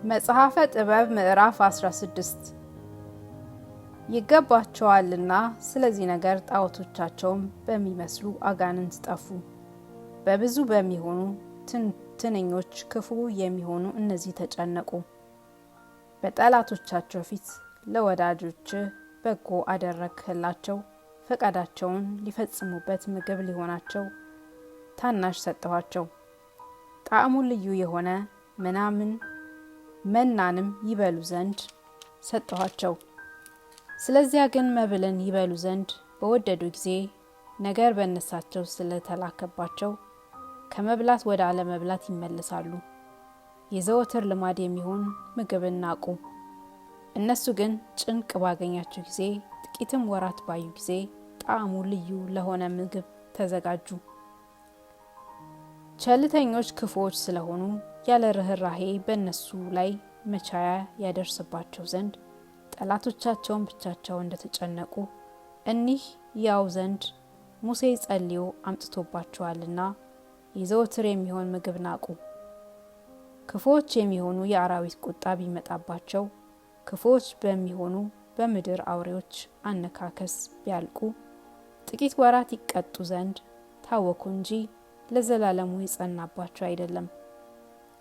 መጽሐፈ ጥበብ ምዕራፍ 16 ይገባቸዋልና ስለዚህ ነገር ጣዖቶቻቸውም በሚመስሉ አጋንንት ጠፉ። በብዙ በሚሆኑ ትንኞች ክፉ የሚሆኑ እነዚህ ተጨነቁ። በጠላቶቻቸው ፊት ለወዳጆች በጎ አደረግህላቸው። ፈቃዳቸውን ሊፈጽሙበት ምግብ ሊሆናቸው ታናሽ ሰጠኋቸው። ጣዕሙ ልዩ የሆነ መናንም ይበሉ ዘንድ ሰጠኋቸው። ስለዚያ ግን መብልን ይበሉ ዘንድ በወደዱ ጊዜ ነገር በእነሳቸው ስለተላከባቸው ከመብላት ወደ አለመብላት ይመለሳሉ። የዘወትር ልማድ የሚሆን ምግብን ናቁ። እነሱ ግን ጭንቅ ባገኛቸው ጊዜ ጥቂትም ወራት ባዩ ጊዜ ጣዕሙ ልዩ ለሆነ ምግብ ተዘጋጁ። ቸልተኞች ክፉዎች ስለሆኑ ያለ ርኅራኄ በእነሱ ላይ መቻያ ያደርስባቸው ዘንድ ጠላቶቻቸውን ብቻቸው እንደተጨነቁ እኒህ ያው ዘንድ ሙሴ ጸልዮ አምጥቶባቸዋልና የዘወትር የሚሆን ምግብ ናቁ። ክፉዎች የሚሆኑ የአራዊት ቁጣ ቢመጣባቸው ክፉዎች በሚሆኑ በምድር አውሬዎች አነካከስ ቢያልቁ ጥቂት ወራት ይቀጡ ዘንድ ታወኩ እንጂ ለዘላለሙ የጸናባቸው አይደለም።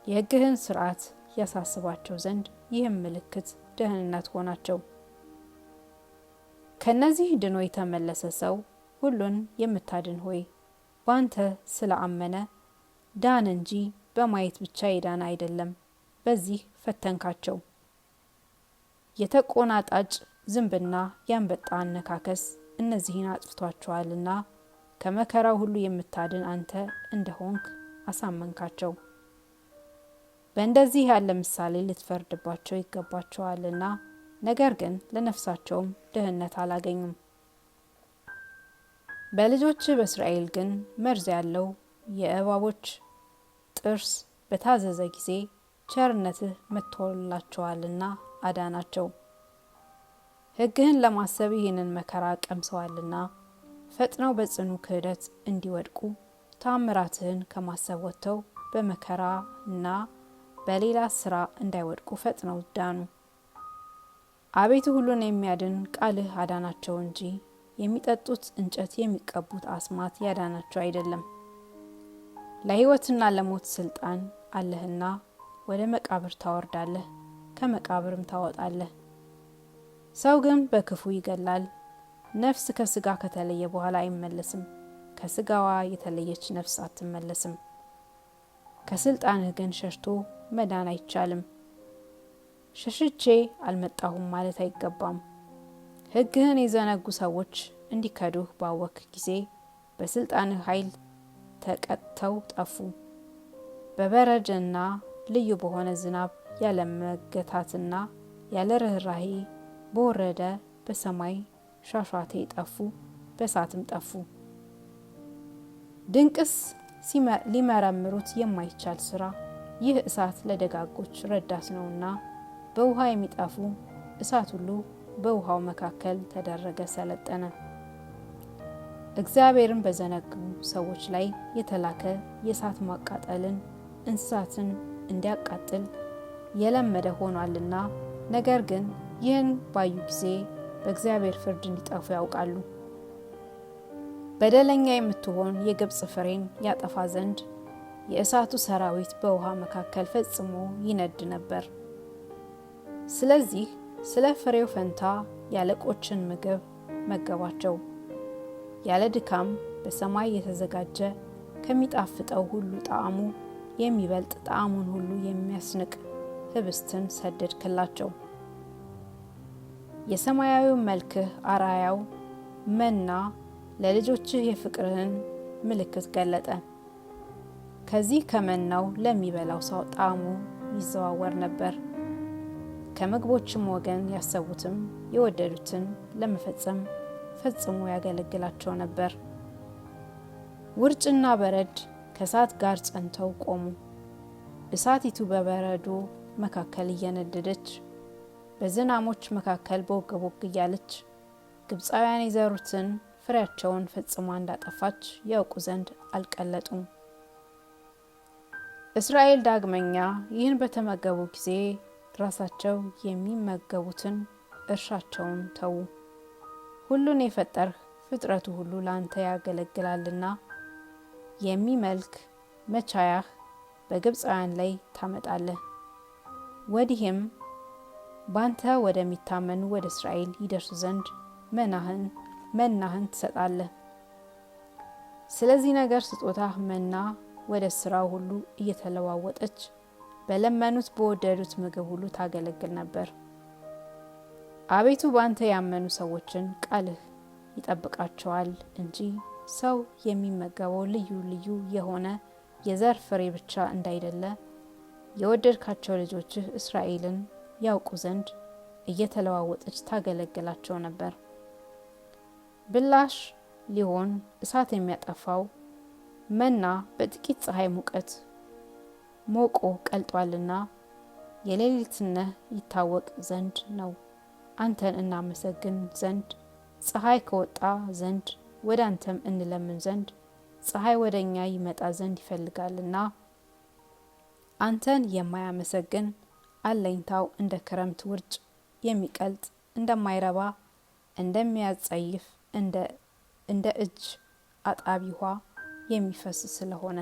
የሕግህን ሥርዓት ያሳስባቸው ዘንድ ይህም ምልክት ደህንነት ሆናቸው። ከነዚህ ድኖ የተመለሰ ሰው ሁሉን የምታድን ሆይ ባንተ ስለአመነ ዳን እንጂ በማየት ብቻ የዳን አይደለም። በዚህ ፈተንካቸው። የተቆናጣጭ ዝንብና የአንበጣ አነካከስ እነዚህን አጥፍቷቸዋልና ከመከራው ሁሉ የምታድን አንተ እንደሆንክ አሳመንካቸው። በእንደዚህ ያለ ምሳሌ ልትፈርድባቸው ይገባቸዋልና ነገር ግን ለነፍሳቸውም ደህንነት አላገኙም። በልጆች በእስራኤል ግን መርዝ ያለው የእባቦች ጥርስ በታዘዘ ጊዜ ቸርነትህ መጥቶላቸዋልና አዳናቸው። ሕግህን ለማሰብ ይህንን መከራ ቀምሰዋልና ፈጥነው በጽኑ ክህደት እንዲወድቁ ተአምራትህን ከማሰብ ወጥተው በመከራና በሌላ ስራ እንዳይወድቁ ፈጥነው ዳኑ። አቤቱ ሁሉን የሚያድን ቃልህ አዳናቸው እንጂ የሚጠጡት እንጨት የሚቀቡት አስማት ያዳናቸው አይደለም። ለሕይወትና ለሞት ስልጣን አለህና ወደ መቃብር ታወርዳለህ፣ ከመቃብርም ታወጣለህ። ሰው ግን በክፉ ይገላል። ነፍስ ከስጋ ከተለየ በኋላ አይመለስም። ከስጋዋ የተለየች ነፍስ አትመለስም። ከስልጣንህ ግን ሸሽቶ መዳን አይቻልም። ሸሽቼ አልመጣሁም ማለት አይገባም። ሕግህን የዘነጉ ሰዎች እንዲከዱህ ባወክ ጊዜ በስልጣንህ ኃይል ተቀጥተው ጠፉ። በበረድና ልዩ በሆነ ዝናብ ያለ መገታትና ያለ ርኅራኄ በወረደ በሰማይ ሻሻቴ ጠፉ፣ በእሳትም ጠፉ። ድንቅስ ሊመረምሩት የማይቻል ስራ ይህ እሳት ለደጋጎች ረዳት ነውና በውሃ የሚጠፉ እሳት ሁሉ በውሃው መካከል ተደረገ፣ ሰለጠነ። እግዚአብሔርን በዘነጉ ሰዎች ላይ የተላከ የእሳት ማቃጠልን እንስሳትን እንዲያቃጥል የለመደ ሆኗልና ነገር ግን ይህን ባዩ ጊዜ በእግዚአብሔር ፍርድ እንዲጠፉ ያውቃሉ። በደለኛ የምትሆን የግብጽ ፍሬን ያጠፋ ዘንድ የእሳቱ ሰራዊት በውሃ መካከል ፈጽሞ ይነድ ነበር። ስለዚህ ስለ ፍሬው ፈንታ ያለቆችን ምግብ መገባቸው። ያለ ድካም በሰማይ የተዘጋጀ ከሚጣፍጠው ሁሉ ጣዕሙ የሚበልጥ ጣዕሙን ሁሉ የሚያስንቅ ህብስትን ሰደድክላቸው። የሰማያዊው መልክህ አራያው መና ለልጆችህ የፍቅርህን ምልክት ገለጠ። ከዚህ ከመናው ለሚበላው ሰው ጣዕሙ ይዘዋወር ነበር። ከምግቦችም ወገን ያሰቡትም የወደዱትን ለመፈጸም ፈጽሞ ያገለግላቸው ነበር። ውርጭና በረድ ከእሳት ጋር ጸንተው ቆሙ። እሳቲቱ በበረዶ መካከል እየነደደች በዝናሞች መካከል ቦግ ቦግ እያለች ግብፃውያን የዘሩትን ፍሬያቸውን ፈጽማ እንዳጠፋች ያውቁ ዘንድ አልቀለጡም። እስራኤል ዳግመኛ ይህን በተመገቡ ጊዜ ራሳቸው የሚመገቡትን እርሻቸውን ተዉ። ሁሉን የፈጠርህ ፍጥረቱ ሁሉ ላንተ ያገለግላልና የሚመልክ መቻያህ በግብፃውያን ላይ ታመጣለህ። ወዲህም ባንተ ወደሚታመኑ ወደ እስራኤል ይደርሱ ዘንድ መናህን ትሰጣለህ። ስለዚህ ነገር ስጦታህ መና ወደ ስራው ሁሉ እየተለዋወጠች በለመኑት በወደዱት ምግብ ሁሉ ታገለግል ነበር። አቤቱ ባንተ ያመኑ ሰዎችን ቃልህ ይጠብቃቸዋል እንጂ ሰው የሚመገበው ልዩ ልዩ የሆነ የዘር ፍሬ ብቻ እንዳይደለ የወደድካቸው ልጆችህ እስራኤልን ያውቁ ዘንድ እየተለዋወጠች ታገለግላቸው ነበር። ብላሽ ሊሆን እሳት የሚያጠፋው መና በጥቂት ፀሐይ ሙቀት ሞቆ ቀልጧልና የሌሊትነህ ይታወቅ ዘንድ ነው። አንተን እናመሰግን ዘንድ ፀሐይ ከወጣ ዘንድ ወደ አንተም እንለምን ዘንድ ፀሐይ ወደኛ ይመጣ ዘንድ ይፈልጋልና አንተን የማያመሰግን አለኝታው እንደ ክረምት ውርጭ የሚቀልጥ እንደማይረባ እንደሚያጸይፍ እንደ እጅ አጣቢ ውሃ የሚፈስ ስለሆነ